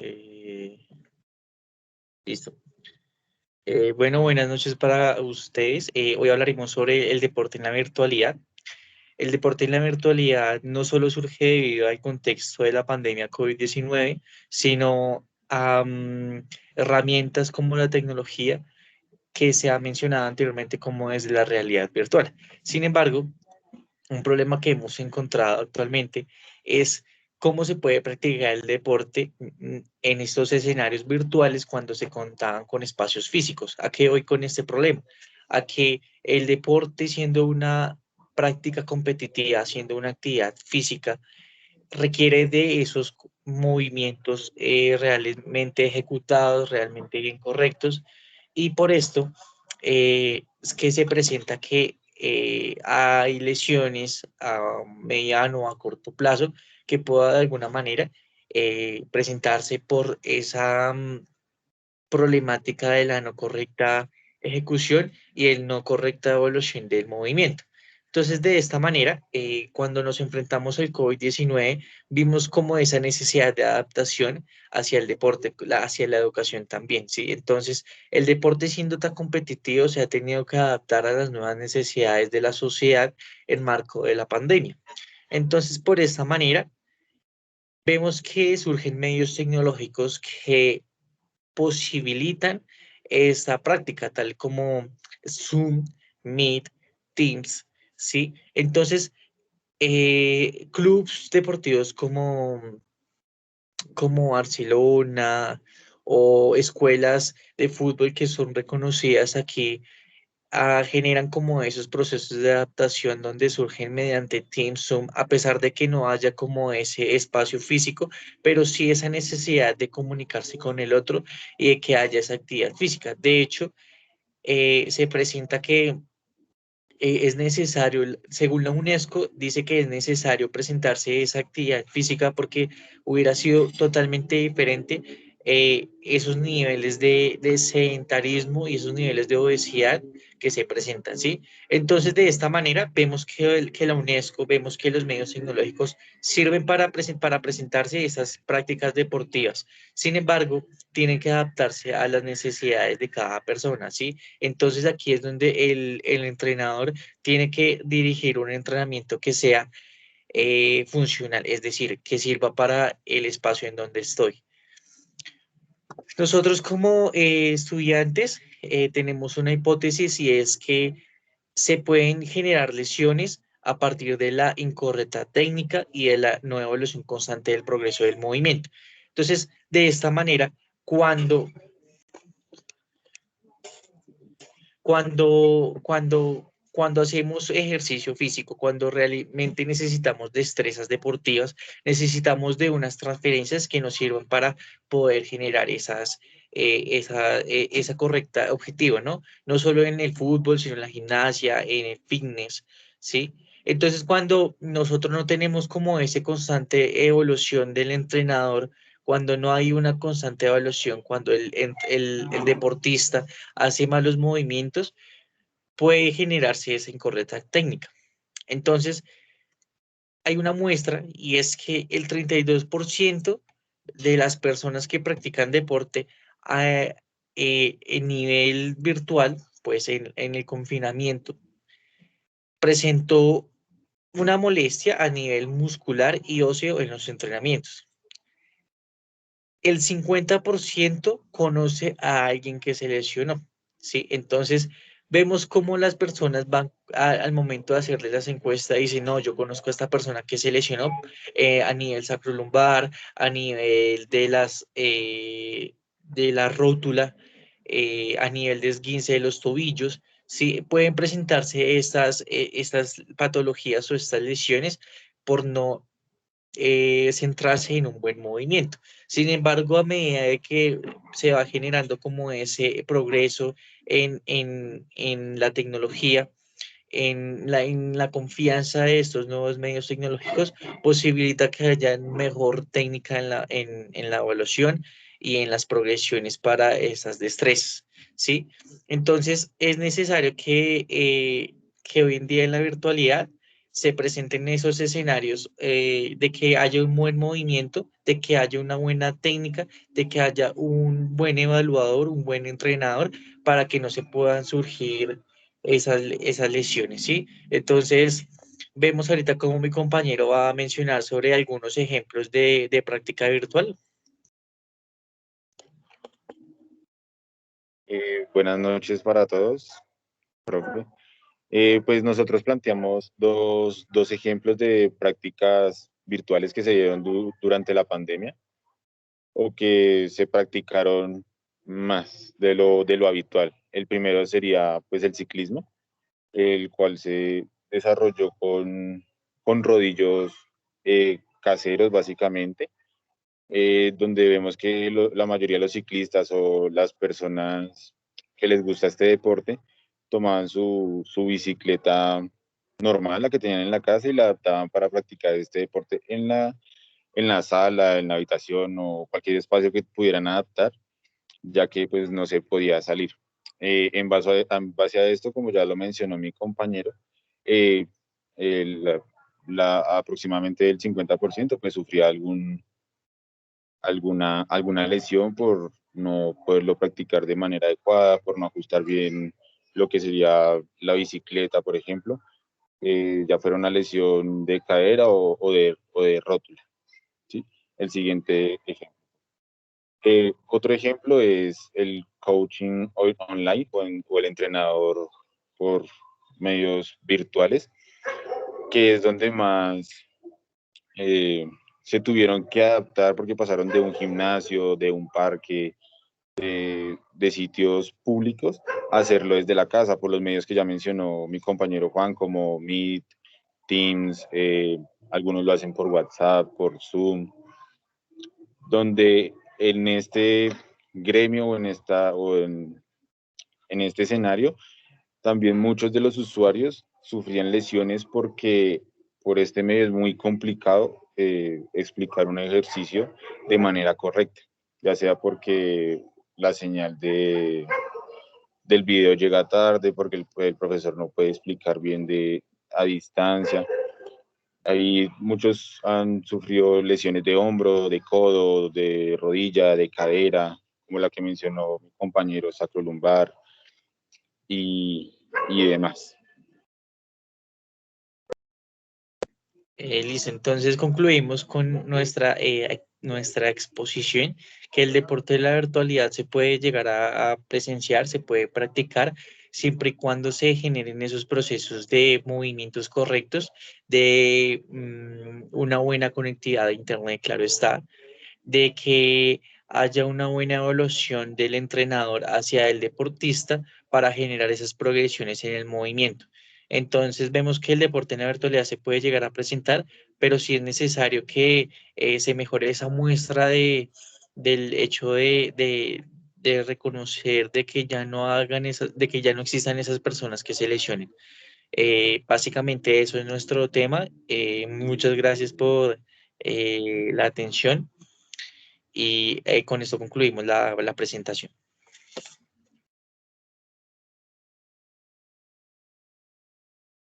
Eh, listo. Bueno, buenas noches para ustedes. Hoy hablaremos sobre el deporte en la virtualidad. El deporte en la virtualidad no solo surge debido al contexto de la pandemia COVID-19, sino a herramientas como la tecnología que se ha mencionado anteriormente como es la realidad virtual. Sin embargo, un problema que hemos encontrado actualmente es cómo se puede practicar el deporte en estos escenarios virtuales cuando se contaban con espacios físicos. ¿A qué voy con este problema? A que el deporte, siendo una práctica competitiva, siendo una actividad física, requiere de esos movimientos realmente ejecutados, realmente bien correctos, y por esto es que se presenta que hay lesiones a mediano o a corto plazo que pueda de alguna manera presentarse por esa problemática de la no correcta ejecución y el no correcta evolución del movimiento. Entonces, de esta manera, cuando nos enfrentamos al COVID-19, vimos como esa necesidad de adaptación hacia el deporte, hacia la educación también, ¿sí? Entonces, el deporte siendo tan competitivo se ha tenido que adaptar a las nuevas necesidades de la sociedad en marco de la pandemia. Entonces, por esta manera, vemos que surgen medios tecnológicos que posibilitan esta práctica, tal como Zoom, Meet, Teams, ¿sí? Entonces, clubes deportivos como Barcelona o escuelas de fútbol que son reconocidas aquí generan como esos procesos de adaptación donde surgen mediante Teams, Zoom, a pesar de que no haya como ese espacio físico, pero sí esa necesidad de comunicarse con el otro y de que haya esa actividad física. De hecho, se presenta que es necesario, según la UNESCO, dice que es necesario presentarse esa actividad física porque hubiera sido totalmente diferente esos niveles de sedentarismo y esos niveles de obesidad que se presentan, ¿sí? Entonces, de esta manera, vemos que la UNESCO, vemos que los medios tecnológicos sirven para presentarse esas prácticas deportivas. Sin embargo, tienen que adaptarse a las necesidades de cada persona, ¿sí? Entonces aquí es donde el entrenador tiene que dirigir un entrenamiento que sea funcional, es decir, que sirva para el espacio en donde estoy. Nosotros como estudiantes tenemos una hipótesis y es que se pueden generar lesiones a partir de la incorrecta técnica y de la no evolución constante del progreso del movimiento. Entonces, de esta manera, cuando cuando hacemos ejercicio físico, cuando realmente necesitamos destrezas deportivas, necesitamos de unas transferencias que nos sirvan para poder generar esa correcta objetivo, ¿no? No solo en el fútbol, sino en la gimnasia, en el fitness, ¿sí? Entonces, cuando nosotros no tenemos como ese constante evolución del entrenador, cuando no hay una constante evaluación, cuando el deportista hace malos movimientos, puede generarse esa incorrecta técnica. Entonces, hay una muestra y es que el 32% de las personas que practican deporte a, en nivel virtual, pues en el confinamiento, presentó una molestia a nivel muscular y óseo en los entrenamientos. El 50% conoce a alguien que se lesionó, ¿sí? Entonces, vemos cómo las personas van al momento de hacerle las encuestas y dicen, no, yo conozco a esta persona que se lesionó a nivel sacrolumbar, a nivel de la rótula, a nivel de esguince de los tobillos, ¿sí? Pueden presentarse estas patologías o estas lesiones por no centrarse en un buen movimiento. Sin embargo, a medida de que se va generando como ese progreso en la tecnología, en la confianza de estos nuevos medios tecnológicos, posibilita que haya mejor técnica en la evaluación y en las progresiones para esas destrezas, ¿sí? Entonces, es necesario que hoy en día en la virtualidad se presenten esos escenarios de que haya un buen movimiento, de que haya una buena técnica, de que haya un buen evaluador, un buen entrenador, para que no se puedan surgir esas lesiones, ¿sí? Entonces, vemos ahorita cómo mi compañero va a mencionar sobre algunos ejemplos de práctica virtual. Buenas noches para todos, profe. Pues nosotros planteamos dos ejemplos de prácticas virtuales que se dieron durante la pandemia o que se practicaron más de lo habitual. El primero sería pues el ciclismo, el cual se desarrolló con rodillos caseros básicamente, donde vemos que la mayoría de los ciclistas o las personas que les gusta este deporte tomaban su bicicleta normal, la que tenían en la casa, y la adaptaban para practicar este deporte en la sala, en la habitación o cualquier espacio que pudieran adaptar, ya que pues no se podía salir. En base a esto, como ya lo mencionó mi compañero, eh, el- aproximadamente el 50% pues sufría alguna lesión por no poderlo practicar de manera adecuada, por no ajustar bien lo que sería la bicicleta, por ejemplo, ya fuera una lesión de cadera o de rótula. ¿Sí? El siguiente ejemplo. Otro ejemplo es el coaching online o el entrenador por medios virtuales, que es donde más eh, se tuvieron que adaptar porque pasaron de un gimnasio, de un parque, de sitios públicos a hacerlo desde la casa por los medios que ya mencionó mi compañero Juan, como Meet, Teams, algunos lo hacen por WhatsApp, por Zoom, donde en este gremio en este escenario, también muchos de los usuarios sufrían lesiones porque por este medio es muy complicado explicar un ejercicio de manera correcta, ya sea porque la señal del video llega tarde, porque el profesor no puede explicar bien a distancia. Ahí muchos han sufrido lesiones de hombro, de codo, de rodilla, de cadera, como la que mencionó mi compañero sacrolumbar y demás. Listo, entonces concluimos con nuestra exposición, que el deporte de la virtualidad se puede llegar a presenciar, se puede practicar, siempre y cuando se generen esos procesos de movimientos correctos, de una buena conectividad de Internet, claro está, de que haya una buena evaluación del entrenador hacia el deportista para generar esas progresiones en el movimiento. Entonces vemos que el deporte en la virtualidad se puede llegar a presentar, pero sí es necesario que se mejore esa muestra del hecho de reconocer de que ya no hagan de que ya no existan esas personas que se lesionen. Básicamente eso es nuestro tema. Muchas gracias por la atención y con esto concluimos la presentación.